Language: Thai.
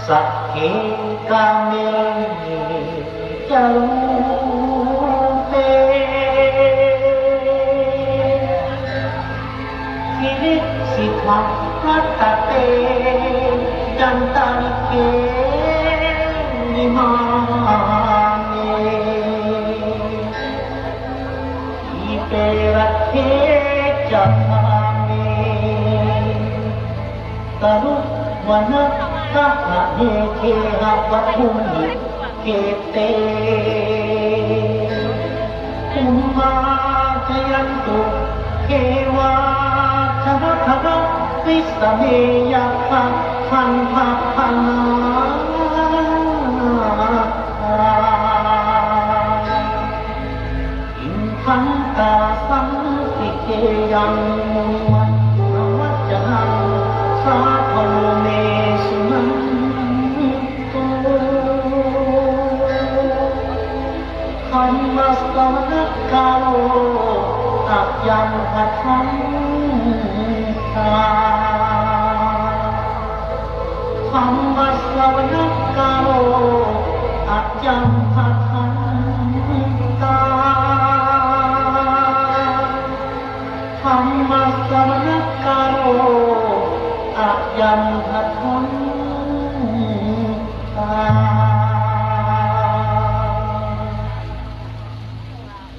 สักเกกาเมจารุเตกิริสิทาพัตเตจันตานิเกนิมาเมอิเตระเทจัตาเมตรุวนะกะหะเนเกหะวัตถุนิเกเตอุมมาจยันตุเกวาชะทะทะวิสเมยะคะพันภะพันนาอินทันตาสังสิเกยังมัตตวัจจังสาภโลเมสุนันโตคัมมัสสวนักกาโลอัพยัมหัตถังตาคัมมัสสวนักกาโลอัพยัมหัตถังตาคัมมัสสวนักกาโลอัพยัมหัต